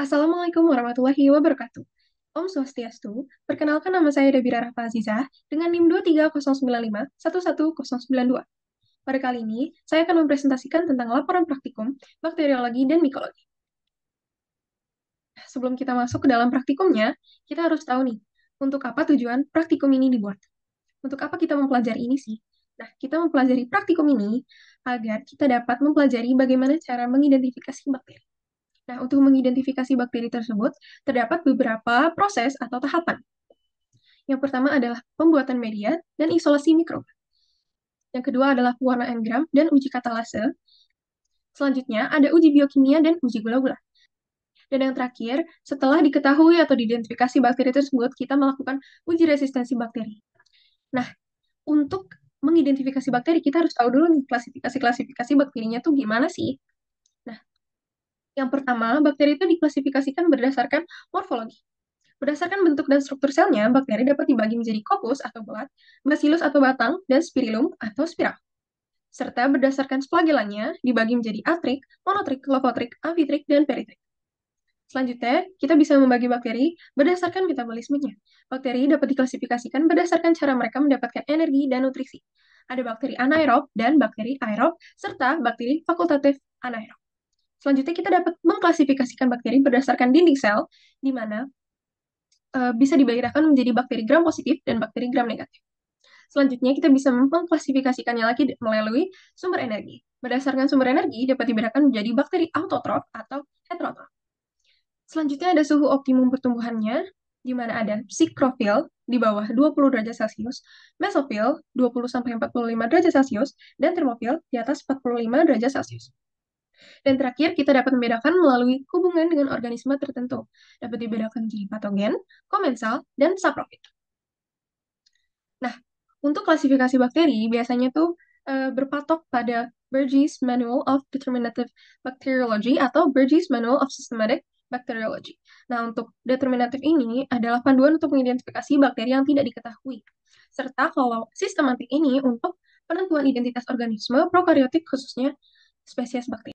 Assalamualaikum warahmatullahi wabarakatuh. Om Swastiastu, perkenalkan nama saya Dabira Rahfa Azizah dengan NIM 23095111092. Pada kali ini, saya akan mempresentasikan tentang laporan praktikum bakteriologi dan mikologi. Sebelum kita masuk ke dalam praktikumnya, kita harus tahu nih, untuk apa tujuan praktikum ini dibuat. Untuk apa kita mempelajari ini sih? Nah, kita mempelajari praktikum ini agar kita dapat mempelajari bagaimana cara mengidentifikasi bakteri. Nah, untuk mengidentifikasi bakteri tersebut, terdapat beberapa proses atau tahapan. Yang pertama adalah pembuatan media dan isolasi mikroba. Yang kedua adalah pewarnaan gram dan uji katalase. Selanjutnya ada uji biokimia dan uji gula-gula. Dan yang terakhir, setelah diketahui atau diidentifikasi bakteri tersebut, kita melakukan uji resistensi bakteri. Nah, untuk mengidentifikasi bakteri, kita harus tahu dulu nih klasifikasi-klasifikasi bakterinya tuh gimana sih. Nah, yang pertama, bakteri itu diklasifikasikan berdasarkan morfologi. Berdasarkan bentuk dan struktur selnya, bakteri dapat dibagi menjadi kopus atau bulat, bacillus atau batang, dan spirillum atau spiral. Serta berdasarkan flagellannya dibagi menjadi atrik, monotrik, logotrik, amfitrik, dan peritrik. Selanjutnya, kita bisa membagi bakteri berdasarkan metabolismenya. Bakteri dapat diklasifikasikan berdasarkan cara mereka mendapatkan energi dan nutrisi. Ada bakteri anaerob dan bakteri aerob, serta bakteri fakultatif anaerob. Selanjutnya, kita dapat mengklasifikasikan bakteri berdasarkan dinding sel, di mana bisa dibedakan menjadi bakteri gram positif dan bakteri gram negatif. Selanjutnya, kita bisa mengklasifikasikannya lagi melalui sumber energi. Berdasarkan sumber energi, dapat dibedakan menjadi bakteri autotrof atau heterotrof. Selanjutnya ada suhu optimum pertumbuhannya, di mana ada psikrofil di bawah 20 derajat Celcius, mesofil 20-45 derajat Celcius, dan termofil di atas 45 derajat Celcius. Dan terakhir, kita dapat membedakan melalui hubungan dengan organisme tertentu. Dapat dibedakan menjadi patogen, komensal, dan saprofit. Nah, untuk klasifikasi bakteri, biasanya tuh berpatok pada Burgess Manual of Determinative Bacteriology atau Burgess Manual of Systematic Bacteriology. Nah, untuk determinatif ini adalah panduan untuk mengidentifikasi bakteri yang tidak diketahui. Serta kalau sistematik ini untuk penentuan identitas organisme prokariotik khususnya spesies bakteri.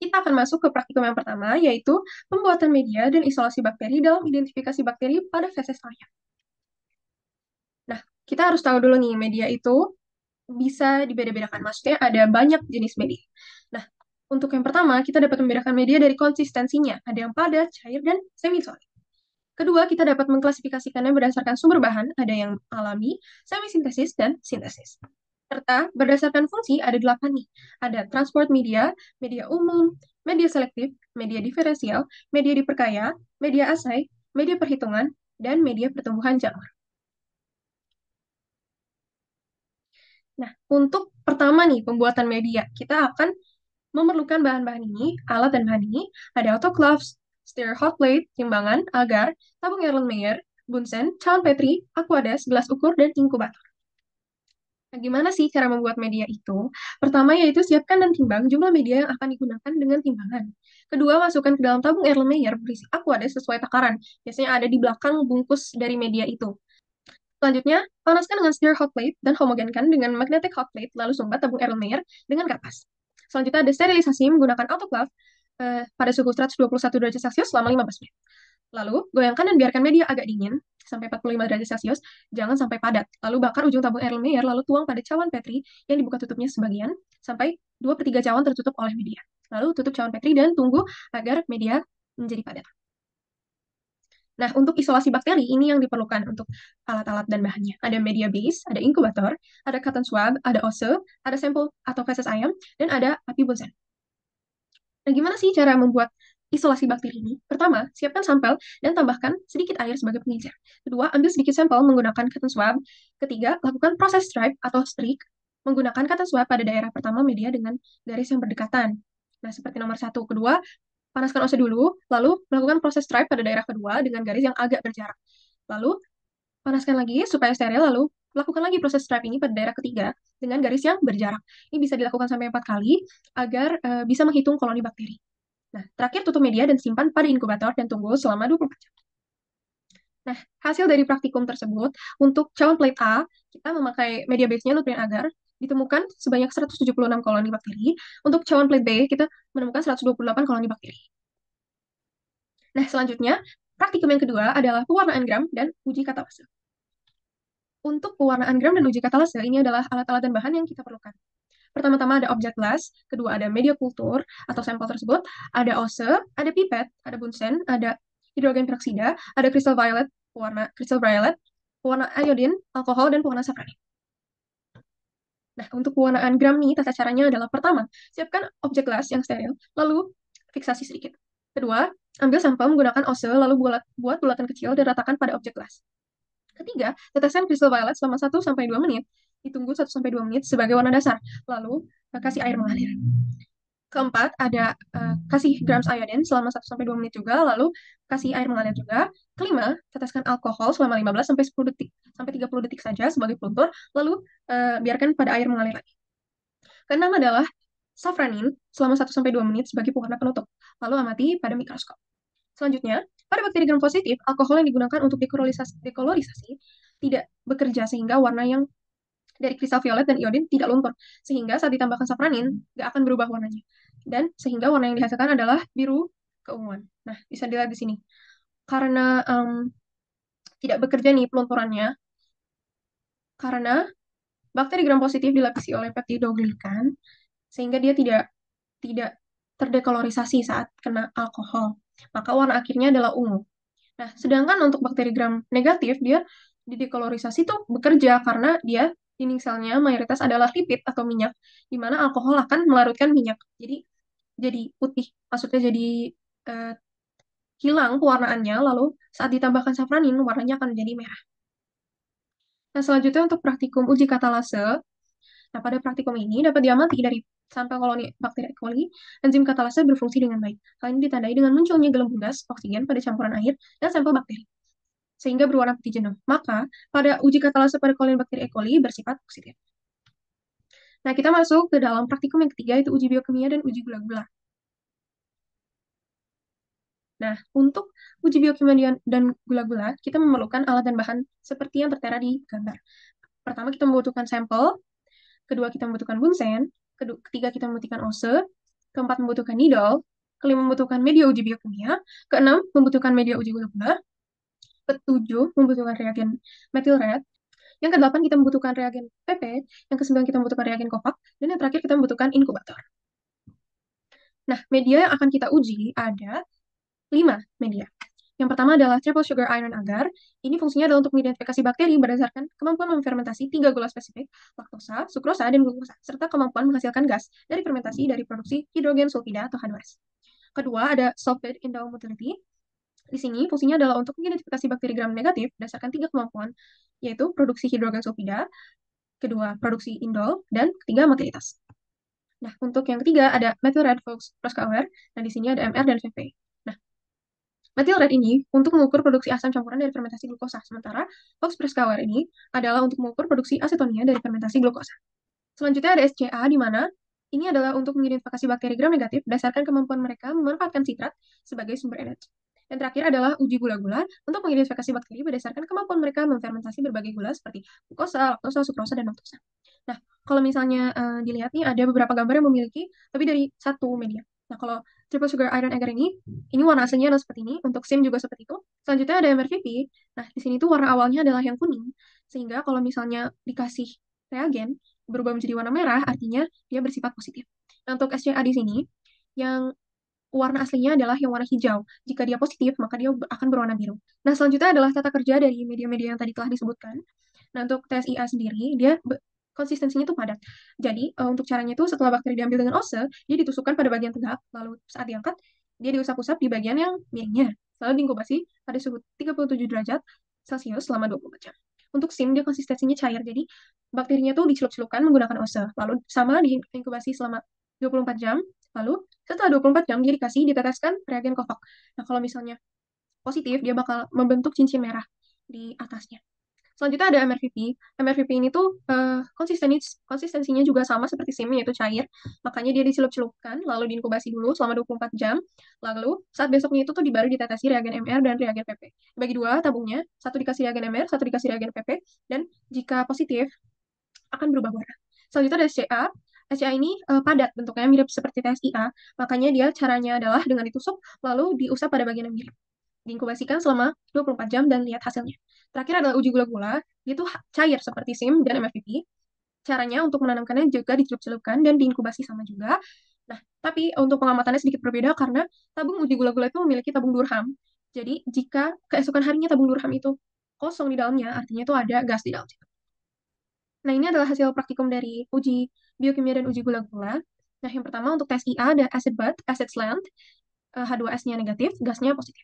Kita akan masuk ke praktikum yang pertama, yaitu pembuatan media dan isolasi bakteri dalam identifikasi bakteri pada feses layak. Nah, kita harus tahu dulu nih, media itu bisa dibeda-bedakan. Maksudnya ada banyak jenis media. Nah, untuk yang pertama, kita dapat membedakan media dari konsistensinya. Ada yang padat, cair, dan semi-solid. Kedua, kita dapat mengklasifikasikannya berdasarkan sumber bahan, ada yang alami, semi-sintesis, dan sintesis. Serta berdasarkan fungsi ada 8 nih. Ada transport media, media umum, media selektif, media diferensial, media diperkaya, media asai, media perhitungan, dan media pertumbuhan jamur. Nah, untuk pertama nih, pembuatan media, kita akan memerlukan bahan-bahan ini, alat dan bahan ini, ada autoclaves, stir hot plate, timbangan, agar, tabung Erlenmeyer, Bunsen, cawan Petri, aqueduct, gelas ukur, dan inkubator. Nah, gimana sih cara membuat media itu? Pertama yaitu siapkan dan timbang jumlah media yang akan digunakan dengan timbangan. Kedua, masukkan ke dalam tabung Erlenmeyer berisi aqueduct sesuai takaran. Biasanya ada di belakang bungkus dari media itu. Selanjutnya, panaskan dengan stir hot plate dan homogenkan dengan magnetic hot plate, lalu sumbat tabung Erlenmeyer dengan kapas. Selanjutnya ada sterilisasi menggunakan autoclave pada suhu 121 derajat Celcius selama 15 menit. Lalu, goyangkan dan biarkan media agak dingin sampai 45 derajat Celcius, jangan sampai padat. Lalu bakar ujung tabung Erlenmeyer, lalu tuang pada cawan Petri yang dibuka tutupnya sebagian sampai 2/3 cawan tertutup oleh media. Lalu tutup cawan Petri dan tunggu agar media menjadi padat. Nah, untuk isolasi bakteri, ini yang diperlukan untuk alat-alat dan bahannya. Ada media base, ada inkubator, ada cotton swab, ada ose, ada sampel atau feses ayam, dan ada api bunsen. Nah, gimana sih cara membuat isolasi bakteri ini? Pertama, siapkan sampel dan tambahkan sedikit air sebagai pengejar. Kedua, ambil sedikit sampel menggunakan cotton swab. Ketiga, lakukan proses stripe atau streak menggunakan cotton swab pada daerah pertama media dengan garis yang berdekatan. Nah, seperti nomor 1. Kedua, panaskan OC dulu, lalu melakukan proses stripe pada daerah kedua dengan garis yang agak berjarak. Lalu, panaskan lagi supaya steril, lalu lakukan lagi proses stripe ini pada daerah ketiga dengan garis yang berjarak. Ini bisa dilakukan sampai 4 kali agar bisa menghitung koloni bakteri. Nah, terakhir tutup media dan simpan pada inkubator dan tunggu selama 24 jam. Nah, hasil dari praktikum tersebut, untuk cawan plate A, kita memakai media base-nya nutrien agar, ditemukan sebanyak 176 koloni bakteri. Untuk cawan plate B, kita menemukan 128 koloni bakteri. Nah, selanjutnya, praktikum yang kedua adalah pewarnaan gram dan uji katalase. Untuk pewarnaan gram dan uji katalase, ini adalah alat-alat dan bahan yang kita perlukan. Pertama-tama ada objek gelas, kedua ada media kultur atau sampel tersebut, ada ose, ada pipet, ada bunsen, ada hidrogen peroksida, ada crystal violet, pewarna iodine, alkohol, dan pewarna safranin. Nah, untuk pewarnaan gram nih, tata caranya adalah pertama, siapkan objek gelas yang steril, lalu fiksasi sedikit. Kedua, ambil sampel menggunakan ose, lalu buat bulatan kecil dan ratakan pada objek gelas. Ketiga, teteskan crystal violet selama 1-2 menit. Ditunggu 1-2 menit sebagai warna dasar. Lalu, kasih air mengalir. Keempat, ada kasih grams iodine selama 1-2 menit juga, lalu kasih air mengalir juga. Kelima, teteskan alkohol selama 15-10 detik sampai 30 detik saja sebagai peluntur, lalu biarkan pada air mengalir lagi. Keenam adalah safranin selama 1-2 menit sebagai pewarna penutup, lalu amati pada mikroskop. Selanjutnya, pada bakteri gram positif, alkohol yang digunakan untuk dekolorisasi tidak bekerja sehingga warna yang dari kristal violet dan iodin tidak luntur, sehingga saat ditambahkan safranin, nggak akan berubah warnanya. Dan sehingga warna yang dihasilkan adalah biru keunguan. Nah, bisa dilihat di sini. Karena tidak bekerja nih pelunturannya, karena bakteri gram positif dilapisi oleh peptidoglikan, sehingga dia tidak terdekolorisasi saat kena alkohol. Maka warna akhirnya adalah ungu. Nah, sedangkan untuk bakteri gram negatif, dia di dekolorisasi tuh bekerja karena dia dinding selnya mayoritas adalah lipid atau minyak, di mana alkohol akan melarutkan minyak. Jadi putih, maksudnya jadi eh, hilang pewarnaannya, lalu saat ditambahkan safranin, warnanya akan menjadi merah. Nah, selanjutnya untuk praktikum uji katalase. Nah, pada praktikum ini dapat diamati dari sampel koloni bakteri E. coli, enzim katalase berfungsi dengan baik. Hal ini ditandai dengan munculnya gelembung gas oksigen pada campuran air dan sampel bakteri, sehingga berwarna putih jenuh. Maka, pada uji katalase pada koloni bakteri E. coli bersifat positif. Nah, kita masuk ke dalam praktikum yang ketiga, yaitu uji biokimia dan uji gula-gula. Nah, untuk uji biokimia dan gula-gula, kita memerlukan alat dan bahan seperti yang tertera di gambar. Pertama, kita membutuhkan sampel. Kedua, kita membutuhkan bunsen. Ketiga, kita membutuhkan ose. Keempat, membutuhkan needle. Kelima, membutuhkan media uji biokimia. Keenam, membutuhkan media uji gula-gula. Ketujuh, membutuhkan reagen methyl red. Yang kedelapan, kita membutuhkan reagen PP. Yang kesembilan, kita membutuhkan reagen kopak. Dan yang terakhir, kita membutuhkan inkubator. Nah, media yang akan kita uji ada 5 media. Yang pertama adalah triple sugar iron agar. Ini fungsinya adalah untuk mengidentifikasi bakteri berdasarkan kemampuan memfermentasi 3 gula spesifik, laktosa, sukrosa, dan glukosa, serta kemampuan menghasilkan gas dari fermentasi dari produksi hidrogen sulfida atau H2S. Kedua, ada sulfide indole motility. Di sini fungsinya adalah untuk mengidentifikasi bakteri gram negatif berdasarkan 3 kemampuan, yaitu produksi hidrogen sulfida, kedua, produksi indol, dan ketiga, motilitas. Nah, untuk yang ketiga ada methyl red Fox-Proskauer, dan di sini ada MR dan VP. Nah, methyl red ini untuk mengukur produksi asam campuran dari fermentasi glukosa, sementara Fox-Proskauer ini adalah untuk mengukur produksi asetonia dari fermentasi glukosa. Selanjutnya ada SCA, di mana ini adalah untuk mengidentifikasi bakteri gram negatif berdasarkan kemampuan mereka memanfaatkan sitrat sebagai sumber energi. Dan terakhir adalah uji gula-gula untuk mengidentifikasi bakteri berdasarkan kemampuan mereka memfermentasi berbagai gula seperti glukosa, laktosa, sukrosa, dan maltosa. Nah, kalau misalnya dilihat nih ada beberapa gambar yang memiliki lebih dari satu media. Nah, kalau triple sugar iron agar ini warna aslinya adalah seperti ini. Untuk SIM juga seperti itu. Selanjutnya ada MRVP. Nah, di sini tuh warna awalnya adalah yang kuning. Sehingga kalau misalnya dikasih reagen, berubah menjadi warna merah, artinya dia bersifat positif. Nah, untuk SCA di sini, yang warna aslinya adalah yang warna hijau. Jika dia positif, maka dia akan berwarna biru. Nah, selanjutnya adalah tata kerja dari media-media yang tadi telah disebutkan. Nah, untuk TSIA sendiri, dia konsistensinya itu padat. Jadi, untuk caranya itu setelah bakteri diambil dengan ose, dia ditusukkan pada bagian tegak, lalu saat diangkat, dia diusap-usap di bagian yang miringnya. Lalu diinkubasi pada suhu 37 derajat Celcius selama 24 jam. Untuk SIM, dia konsistensinya cair, jadi bakterinya tuh dicelup-celupkan menggunakan ose. Lalu sama diinkubasi selama 24 jam, lalu setelah 24 jam dia diteteskan reagen Kovac. Nah, kalau misalnya positif, dia bakal membentuk cincin merah di atasnya. Selanjutnya ada MRVP. MRVP ini tuh konsistensinya juga sama seperti SIM, yaitu cair. Makanya dia dicelup-celupkan, lalu diinkubasi dulu selama 24 jam. Lalu saat besoknya itu tuh baru ditetesi reagen MR dan reagen PP. Bagi dua tabungnya, satu dikasih reagen MR, satu dikasih reagen PP. Dan jika positif, akan berubah warna. Selanjutnya ada CA. SCA ini padat bentuknya, mirip seperti tes IA, makanya dia caranya adalah dengan ditusuk lalu diusap pada bagian yang mirip. Diinkubasikan selama 24 jam dan lihat hasilnya. Terakhir adalah uji gula-gula, itu cair seperti SIM dan MFPP. Caranya untuk menanamkannya juga dicelup-celupkan dan diinkubasi sama juga. Nah, tapi untuk pengamatannya sedikit berbeda karena tabung uji gula-gula itu memiliki tabung Durham. Jadi, jika keesokan harinya tabung Durham itu kosong di dalamnya, artinya itu ada gas di dalamnya. Nah, ini adalah hasil praktikum dari uji biokimia dan uji gula-gula. Nah, yang pertama untuk tes IA ada acid bath, acid slant, H2S-nya negatif, gasnya positif.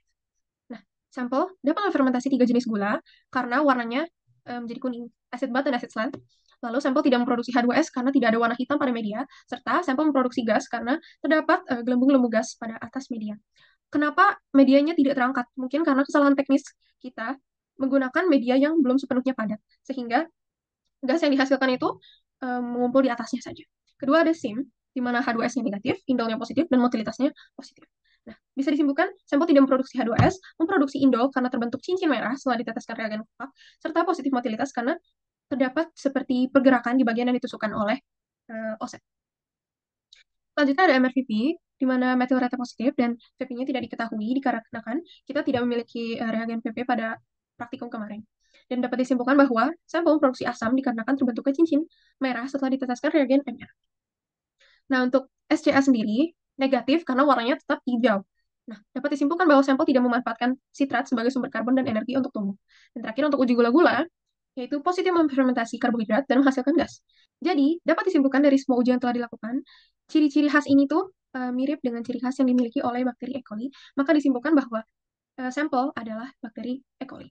Nah, sampel dapat fermentasi 3 jenis gula karena warnanya menjadi kuning, acid bath dan acid slant. Lalu sampel tidak memproduksi H2S karena tidak ada warna hitam pada media, serta sampel memproduksi gas karena terdapat gelembung-gelembung gas pada atas media. Kenapa medianya tidak terangkat? Mungkin karena kesalahan teknis kita menggunakan media yang belum sepenuhnya padat, sehingga gas yang dihasilkan itu mengumpul di atasnya saja. Kedua ada SIM, di mana H2S-nya negatif, indolnya positif, dan motilitasnya positif. Nah, bisa disimpulkan, sampel tidak memproduksi H2S, memproduksi indol karena terbentuk cincin merah setelah diteteskan reagen kontak, serta positif motilitas karena terdapat seperti pergerakan di bagian yang ditusukkan oleh OSET. Selanjutnya ada MRVP, di mana metil rete positif dan VP-nya tidak diketahui dikarenakan kita tidak memiliki reagen PP pada praktikum kemarin. Dan dapat disimpulkan bahwa sampel memproduksi asam dikarenakan terbentuknya cincin merah setelah diteteskan reagen MR. Nah, untuk SCA sendiri, negatif karena warnanya tetap hijau. Nah, dapat disimpulkan bahwa sampel tidak memanfaatkan sitrat sebagai sumber karbon dan energi untuk tumbuh. Dan terakhir untuk uji gula-gula, yaitu positif memfermentasi karbohidrat dan menghasilkan gas. Jadi, dapat disimpulkan dari semua ujian yang telah dilakukan, ciri-ciri khas ini tuh mirip dengan ciri khas yang dimiliki oleh bakteri E. coli, maka disimpulkan bahwa sampel adalah bakteri E. coli.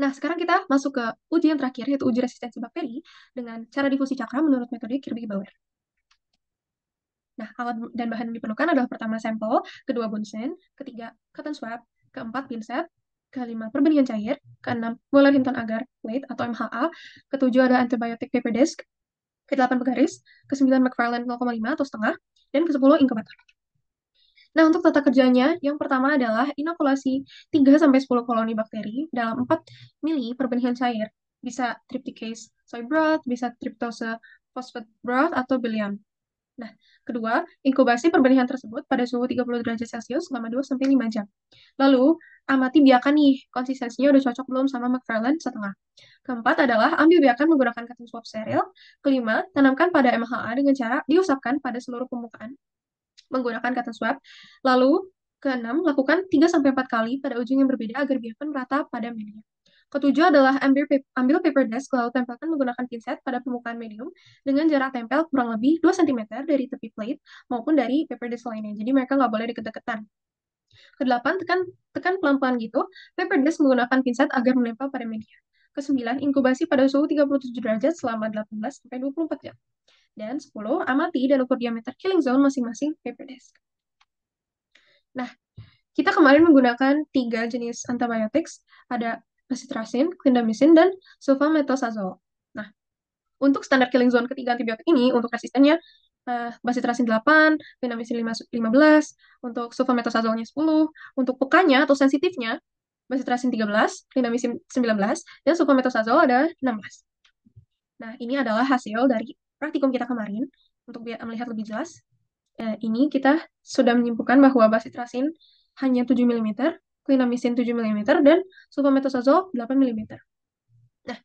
Nah, sekarang kita masuk ke uji yang terakhir, yaitu uji resistensi bakteri dengan cara difusi cakra menurut metode Kirby-Bauer. Nah, alat dan bahan yang diperlukan adalah pertama sampel, kedua Bunsen, ketiga cotton swab, keempat pinset, kelima perbandingan cair, keenam molar Hinton agar plate atau MHA, ketujuh ada antibiotik paper disc, ke-8 penggaris, ke-9 McFarland 0,5 atau setengah, dan ke-10 inkubator. Nah, untuk tata kerjanya, yang pertama adalah inokulasi 3-10 koloni bakteri dalam 4 mili perbandingan cair. Bisa trypticase soy broth, bisa tryptose phosphate broth, atau belian. Nah, kedua, inkubasi perbandingan tersebut pada suhu 30 derajat Celcius selama 2-5 jam. Lalu, amati biakan nih, konsistensinya udah cocok belum sama McFarland setengah. Keempat adalah ambil biakan menggunakan cotton swab steril. Kelima, tanamkan pada MHA dengan cara diusapkan pada seluruh permukaan menggunakan cotton swab. Lalu, keenam, lakukan 3-4 kali pada ujung yang berbeda agar biakan merata pada media. Ketujuh adalah ambil paper desk lalu tempelkan menggunakan pinset pada permukaan medium dengan jarak tempel kurang lebih 2 cm dari tepi plate maupun dari paper desk lainnya. Jadi mereka nggak boleh deket-deketan. Kedelapan, tekan pelan-pelan gitu paper desk menggunakan pinset agar menempel pada media. Kesembilan, inkubasi pada suhu 37 derajat selama 18-24 jam. Dan 10, amati dan ukur diameter killing zone masing-masing paper desk. Nah, kita kemarin menggunakan 3 jenis antibiotik, ada bacitracin, clindamycin, dan sulfametosazole. Nah, untuk standar killing zone ketiga antibiotik ini, untuk resistennya, bacitracin 8, clindamycin 15, untuk sulfametosazolnya 10, untuk pekanya atau sensitifnya, bacitracin 13, clindamycin 19, dan sulfametosazole ada 16. Nah, ini adalah hasil dari praktikum kita kemarin. Untuk melihat lebih jelas, ini kita sudah menyimpulkan bahwa bacitracin hanya 7 mm, clindamycin 7 mm, dan sulfametosazole 8 mm. Nah,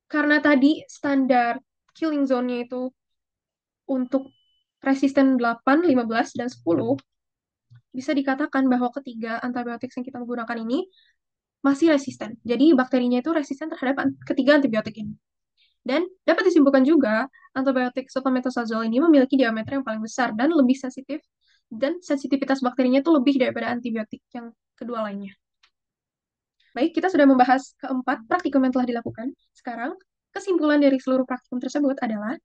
karena tadi standar killing zone-nya itu untuk resisten 8, 15, dan 10, bisa dikatakan bahwa ketiga antibiotik yang kita menggunakan ini masih resisten. Jadi bakterinya itu resisten terhadap ketiga antibiotik ini. Dan dapat disimpulkan juga, antibiotik sulfametosazole ini memiliki diameter yang paling besar dan lebih sensitif, dan sensitivitas bakterinya itu lebih daripada antibiotik yang kedua lainnya. Baik, kita sudah membahas keempat praktikum yang telah dilakukan. Sekarang, kesimpulan dari seluruh praktikum tersebut adalah,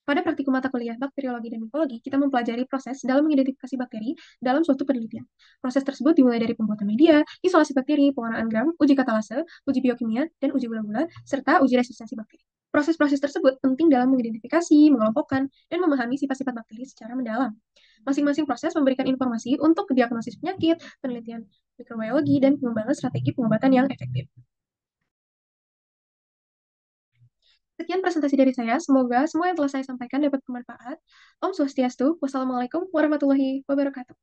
pada praktikum mata kuliah bakteriologi dan mikologi, kita mempelajari proses dalam mengidentifikasi bakteri dalam suatu penelitian. Proses tersebut dimulai dari pembuatan media, isolasi bakteri, pewarnaan gram, uji katalase, uji biokimia, dan uji gula-gula, serta uji resistensi bakteri. Proses-proses tersebut penting dalam mengidentifikasi, mengelompokkan, dan memahami sifat-sifat bakteri secara mendalam. Masing-masing proses memberikan informasi untuk diagnosis penyakit, penelitian mikrobiologi, dan pengembangan strategi pengobatan yang efektif. Sekian presentasi dari saya. Semoga semua yang telah saya sampaikan dapat bermanfaat. Om Swastiastu. Wassalamualaikum warahmatullahi wabarakatuh.